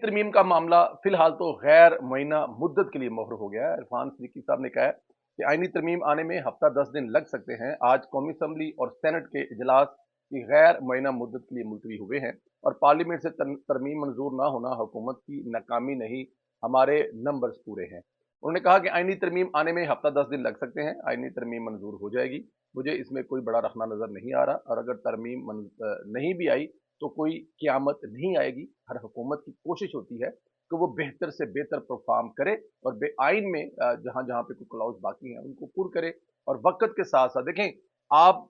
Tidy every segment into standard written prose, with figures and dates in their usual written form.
तरमीम का मामला फिलहाल तो गैर मुअय्यना मुद्दत के लिए मोहर हो गया है। इरफान सिद्दीकी साहब ने कहा है कि आईनी तरमीम आने में हफ्ता 10 दिन लग सकते हैं। आज कौमी असम्बली और सेनेट के इजलास की गैर मुअय्यना मुद्दत के लिए मुलतवी हुए हैं और पार्लियामेंट से तरमीम मंजूर ना होना हुकूमत की नाकामी नहीं, हमारे नंबर्स पूरे हैं। उन्होंने कहा कि आईनी तरमीम आने में हफ्ता 10 दिन लग सकते हैं, आईनी तरमीम मंजूर हो जाएगी। मुझे इसमें कोई बड़ा रखना नजर नहीं आ रहा, और अगर तरमीम नहीं भी आई तो कोई क़यामत नहीं आएगी। हर हुकूमत की कोशिश होती है कि वो बेहतर से बेहतर परफॉर्म करे और आइन में जहाँ जहाँ पे कोई क्लॉज बाकी हैं उनको पूर्ण करे। और वक्त के साथ साथ देखें, आप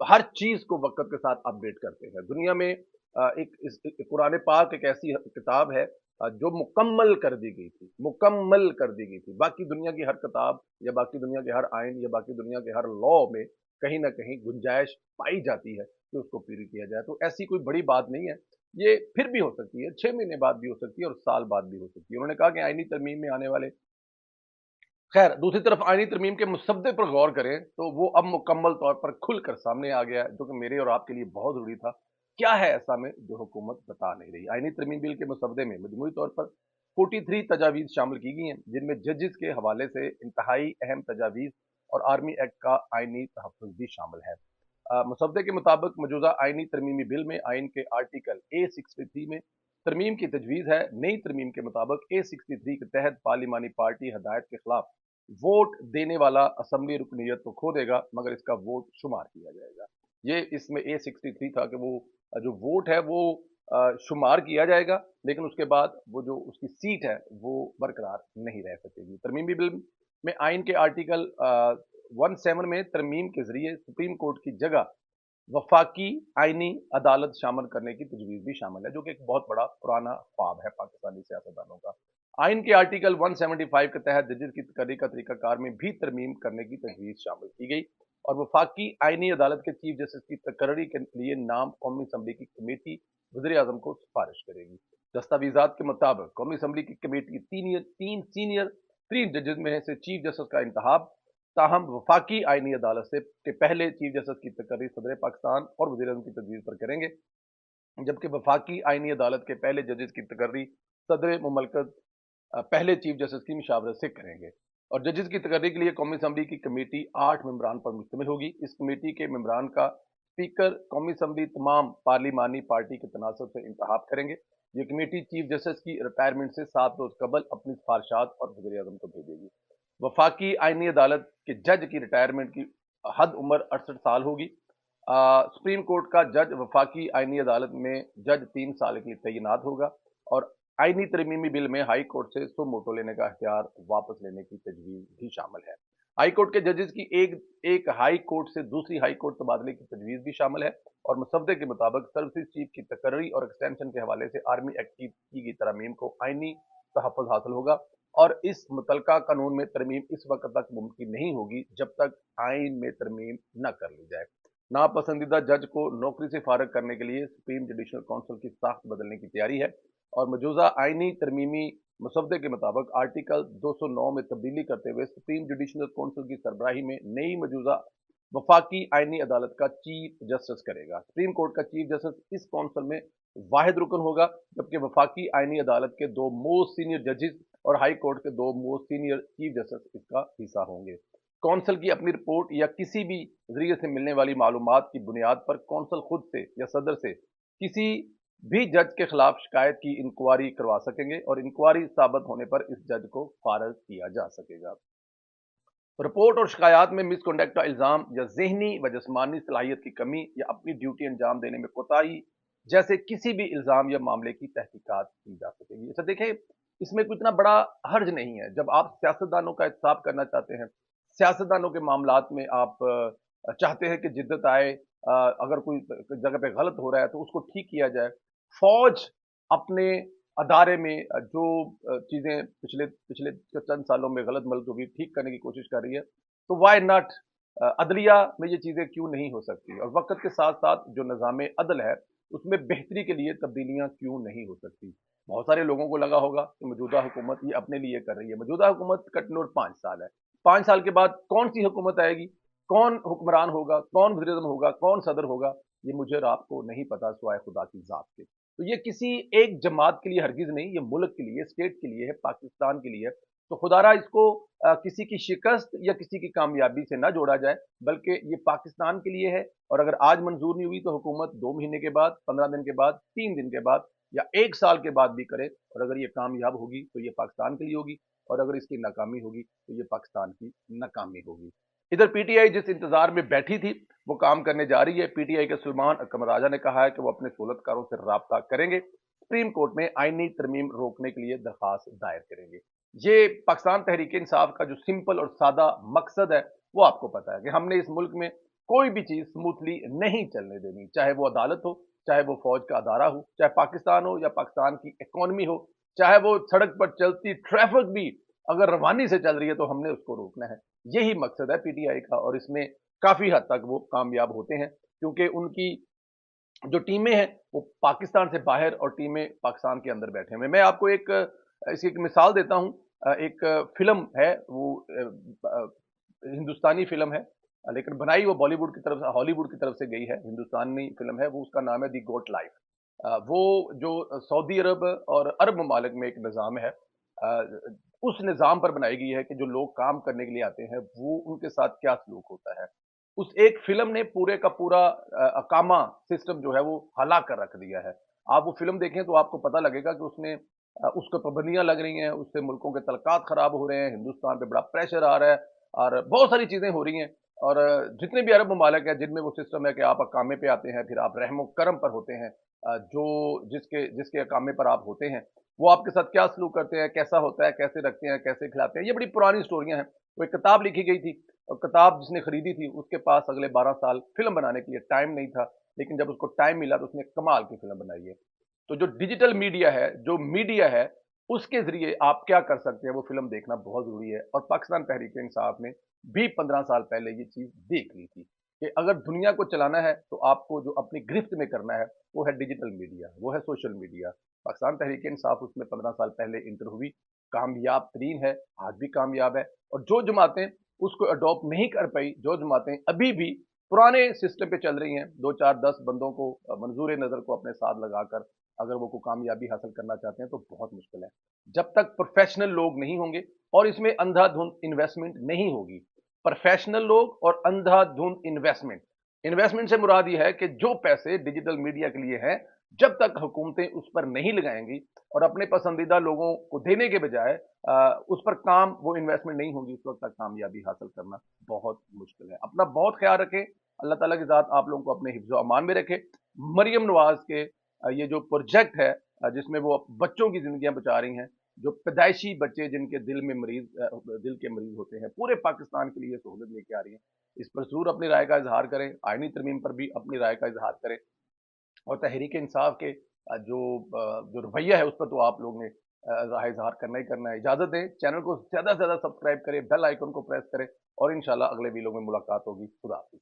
हर चीज को वक्त के साथ अपडेट करते हैं दुनिया में। एक कुरान पाक एक ऐसी किताब है जो मुकम्मल कर दी गई थी, मुकम्मल कर दी गई थी। बाकी दुनिया की हर किताब या बाकी दुनिया के हर आइन या बाकी दुनिया के हर लॉ में कहीं ना कहीं गुंजाइश पाई जाती है कि उसको पूरी किया जाए। तो ऐसी कोई बड़ी बात नहीं है, ये फिर भी हो सकती है, 6 महीने बाद भी हो सकती है और साल बाद भी हो सकती है। उन्होंने कहा कि आईनी तरमीम में आने वाले, खैर दूसरी तरफ आईनी तरमीम के मुसद्दे पर गौर करें तो वो अब मुकम्मल तौर पर खुलकर सामने आ गया है, जो कि मेरे और आपके लिए बहुत जरूरी था। क्या है ऐसा में जो हुकूमत बता नहीं रही? आईनी तरमीम बिल के मुसद्दे में मजमूई तौर पर 43 तजावीज़ शामिल की गई हैं, जिनमें जजेस के हवाले से इंतहाई अहम तजावीज़ और आर्मी एक्ट का आईनी तहफ़्फ़ुज़ भी शामिल है। मुसद्दे के मुताबिक मौजूदा आईनी तरमीमी बिल में आइन के आर्टिकल A63 में तरमीम की तजवीज़ है। नई तरमीम के मुताबिक A63 के तहत पार्लिमानी पार्टी हदायत के खिलाफ वोट देने वाला असम्बली रुकनीत तो खो देगा, मगर इसका वोट शुमार किया जाएगा। ये इसमें A63 था कि वो जो वोट है वो शुमार किया जाएगा, लेकिन उसके बाद वो जो उसकी सीट है वो बरकरार नहीं रह सकेगी। तरमीमी बिल में आइन के आर्टिकल 17 में तरमीम के जरिए सुप्रीम कोर्ट की जगह वफाकी आईनी अदालत शामिल करने की तजवीज़ भी शामिल है, जो कि एक बहुत बड़ा पुराना ख्वाब है पाकिस्तानी सियासतदानों का। आइन के आर्टिकल 175 के तहत जजेस की तकर्री का तरीकाकार में भी तरमीम करने की तजवीज़ शामिल की गई और वफाकी आईनी अदालत के चीफ जस्टिस की तकर्री के लिए नाम कौमी असम्बली की कमेटी वज़ीर आज़म को सिफारिश करेगी। दस्तावेज़ात के मुताबिक कौमी असम्बली की कमेटी तीन जजेस में से चीफ जस्टिस का इंतखाब, ताहम वफाकी आईनी अदालत से के पहले चीफ जस्टिस की तकर्री सदर पाकिस्तान और वज़ीर आज़म की तजवीज़ पर करेंगे, जबकि वफाकी आईनी अदालत के पहले जजेस की तकर्री सदर मुमलकत पहले चीफ जस्टिस की मुशावरत से करेंगे। और जजेस की तकर्री के लिए कौमी असम्बली की कमेटी 8 मेंबरान पर मुश्तमिल होगी। इस कमेटी के मेंबरान का स्पीकर कौमी असम्बली तमाम पार्लिमानी पार्टी के तनासब से इंतखाब करेंगे। ये कमेटी चीफ जस्टिस की रिटायरमेंट से 7 रोज कबल अपनी सिफारशात और वज़ीर आज़म को भेजेगी। वफाकी आईनी अदालत के जज की रिटायरमेंट की हद उम्र 68 साल होगी। सुप्रीम कोर्ट का जज वफाकी आईनी अदालत में जज 3 साल के लिए तैनात होगा और आईनी तरमीमी बिल में हाई कोर्ट से सो मोटो लेने का इख्तियार वापस लेने की तजवीज़ भी शामिल है। हाई कोर्ट के जजेस की एक हाई कोर्ट से दूसरी हाई कोर्ट तबादले की तजवीज़ भी शामिल है और मुसद्दे के मुताबिक सर्विस चीफ की तकर्री और एक्सटेंशन के हवाले से आर्मी एक्ट की गई तरमीम को आईनी तहफ़्फ़ुज़ हासिल होगा और इस मुतलका कानून में तरमीम इस वक्त तक मुमकिन नहीं होगी जब तक आइन में तरमीम न कर ली जाए। नापसंदीदा जज को नौकरी से फारग करने के लिए सुप्रीम जुडिशल काउंसिल की साख्त बदलने की तैयारी है और मौजूदा आईनी तरमीमी मसौदे के मुताबिक आर्टिकल 209 में तब्दीली करते हुए सुप्रीम जुडिशल काउंसिल की सरबराही में नई मौजूदा वफाकी आईनी अदालत का चीफ जस्टिस करेगा। सुप्रीम कोर्ट का चीफ जस्टिस इस काउंसिल में वाहिद रुकन होगा, जबकि वफाकी आईनी अदालत के 2 मोस्ट सीनियर जजेस और हाई कोर्ट के 2 मोस्ट सीनियर चीफ जस्टिस इसका हिस्सा होंगे। कौंसल की अपनी रिपोर्ट या किसी भी जरिए से मिलने वाली मालूमात की बुनियाद पर कौंसल खुद से या सदर से किसी भी जज के खिलाफ शिकायत की इंक्वायरी करवा सकेंगे और इंक्वायरी साबित होने पर इस जज को फारग किया जा सकेगा। रिपोर्ट और शिकायत में मिसकंडक्ट का इल्जाम या जहनी व जिस्मानी सलाहियत की कमी या अपनी ड्यूटी अंजाम देने में कोताही जैसे किसी भी इल्जाम या मामले की तहकीकात की जा सकेगी। अच्छा देखें, इसमें कोई इतना बड़ा हर्ज नहीं है। जब आप सियासतदानों का इंसाफ करना चाहते हैं, सियासतदानों के मामलात में आप चाहते हैं कि जिद्दत आए, अगर कोई जगह पे गलत हो रहा है तो उसको ठीक किया जाए। फौज अपने अदारे में जो चीज़ें पिछले पिछले चंद सालों में गलत मलत होगी ठीक करने की कोशिश कर रही है, तो वाई नॉट अदलिया में ये चीज़ें क्यों नहीं हो सकती? और वक्त के साथ साथ जो निज़ाम अदल है उसमें बेहतरी के लिए तब्दीलियाँ क्यों नहीं हो सकती? बहुत सारे लोगों को लगा होगा कि मौजूदा हुकूमत ये अपने लिए कर रही है। मौजूदा हुकूमत का टेन्योर 5 साल है। 5 साल के बाद कौन सी हुकूमत आएगी, कौन हुक्मरान होगा, कौन वज़ीर-ए-आज़म होगा, कौन सदर होगा, ये मुझे और आपको नहीं पता सिवाय खुदा की ज़ात के। तो ये किसी एक जमात के लिए हरगिज़ नहीं, ये मुल्क के लिए, स्टेट के लिए है, पाकिस्तान के लिए है। तो खुदारा इसको किसी की शिकस्त या किसी की कामयाबी से ना जोड़ा जाए, बल्कि ये पाकिस्तान के लिए है। और अगर आज मंजूर नहीं हुई तो हुकूमत 2 महीने के बाद, 15 दिन के बाद, 3 दिन के बाद या 1 साल के बाद भी करे, और अगर ये कामयाब होगी तो ये पाकिस्तान के लिए होगी, और अगर इसकी नाकामी होगी तो ये पाकिस्तान की नाकामी होगी। इधर पीटीआई जिस इंतजार में बैठी थी वो काम करने जा रही है। पीटीआई के सुलेमान अकरम राजा ने कहा है कि वो अपने सहूलतकारों से राब्ता करेंगे, सुप्रीम कोर्ट में आईनी तरमीम रोकने के लिए दरखास्त दायर करेंगे। ये पाकिस्तान तहरीक इंसाफ का जो सिंपल और सादा मकसद है वो आपको पता है कि हमने इस मुल्क में कोई भी चीज स्मूथली नहीं चलने देनी, चाहे वो अदालत हो, चाहे वो फौज का अदारा हो, चाहे पाकिस्तान हो या पाकिस्तान की इकोनॉमी हो, चाहे वो सड़क पर चलती ट्रैफिक भी अगर रवानी से चल रही है तो हमने उसको रोकना है। यही मकसद है पीटीआई का, और इसमें काफी हद तक वो कामयाब होते हैं, क्योंकि उनकी जो टीमें हैं वो पाकिस्तान से बाहर और टीमें पाकिस्तान के अंदर बैठे हुए हैं। मैं आपको इसकी एक मिसाल देता हूँ। एक फिल्म है वो हिंदुस्तानी फिल्म है, लेकिन बनाई वो बॉलीवुड की तरफ से, हॉलीवुड की तरफ से गई है। हिंदुस्तानी फिल्म है वो, उसका नाम है दी गोट लाइफ। वो जो सऊदी अरब और अरब ममालिक में एक निज़ाम है, उस निज़ाम पर बनाई गई है कि जो लोग काम करने के लिए आते हैं वो उनके साथ क्या सलूक होता है। उस एक फिल्म ने पूरे का पूरा अकामा सिस्टम जो है वो हला कर रख दिया है। आप वो फिल्म देखें तो आपको पता लगेगा कि उसमें उस पर पाबंदियां लग रही हैं, उससे मुल्कों के तलकात खराब हो रहे हैं, हिंदुस्तान पे बड़ा प्रेशर आ रहा है और बहुत सारी चीजें हो रही हैं। और जितने भी अरब ममालिक हैं जिनमें वो सिस्टम है कि आप अकामे पे आते हैं, फिर आप रहमो करम पर होते हैं, जो जिसके जिसके अकामे पर आप होते हैं वो आपके साथ क्या सलूक करते हैं, कैसा होता है, कैसे रखते हैं, कैसे खिलाते हैं, ये बड़ी पुरानी स्टोरियां हैं। वो एक किताब लिखी गई थी, और किताब जिसने खरीदी थी उसके पास अगले 12 साल फिल्म बनाने के लिए टाइम नहीं था, लेकिन जब उसको टाइम मिला तो उसने कमाल की फिल्म बनाई है। तो जो डिजिटल मीडिया है, जो मीडिया है, उसके जरिए आप क्या कर सकते हैं वो फिल्म देखना बहुत जरूरी है। और पाकिस्तान तहरीक इंसाफ ने भी 15 साल पहले ये चीज देख ली थी कि अगर दुनिया को चलाना है तो आपको जो अपनी गिरफ्त में करना है वो है डिजिटल मीडिया, वो है सोशल मीडिया। पाकिस्तान तहरीक इंसाफ उसमें 15 साल पहले इंटर हुई, कामयाब तरीन है, आज भी कामयाब है। और जो जमातें उसको अडॉप्ट नहीं कर पाई, जो जमातें अभी भी पुराने सिस्टम पे चल रही हैं, 2 4 10 बंदों को मंजूर नजर को अपने साथ लगाकर अगर वो को कामयाबी हासिल करना चाहते हैं तो बहुत मुश्किल है। जब तक प्रोफेशनल लोग नहीं होंगे और इसमें अंधाधुंध इन्वेस्टमेंट नहीं होगी, प्रोफेशनल लोग और अंधाधुंध इन्वेस्टमेंट, इन्वेस्टमेंट से मुराद ये है कि जो पैसे डिजिटल मीडिया के लिए हैं, जब तक हुकूमतें उस पर नहीं लगाएंगी और अपने पसंदीदा लोगों को देने के बजाय उस पर काम, वो इन्वेस्टमेंट नहीं होगी, उस वक्त तक कामयाबी हासिल करना बहुत मुश्किल है। अपना बहुत ख्याल रखें। अल्लाह ताला की ज़ात आप लोगों को अपने हिफ्ज़ व अमान में रखे। मरियम नवाज के ये जो प्रोजेक्ट है, जिसमें वो बच्चों की जिंदगियां बचा रही हैं, जो पैदाइशी बच्चे जिनके दिल में दिल के मरीज होते हैं, पूरे पाकिस्तान के लिए सहूलत लेके आ रही हैं। इस पर जरूर अपनी राय का इजहार करें, आईनी तरमीम पर भी अपनी राय का इजहार करें। और तहरीक इंसाफ के जो रवैया है उस पर तो आप लोग ने राय इजहार करना ही करना है। इजाजत दें, चैनल को ज्यादा से ज्यादा सब्सक्राइब करें, बेल आइकन को प्रेस करें, और इंशाल्लाह अगले वीडियो में मुलाकात होगी। खुदा हाफिज।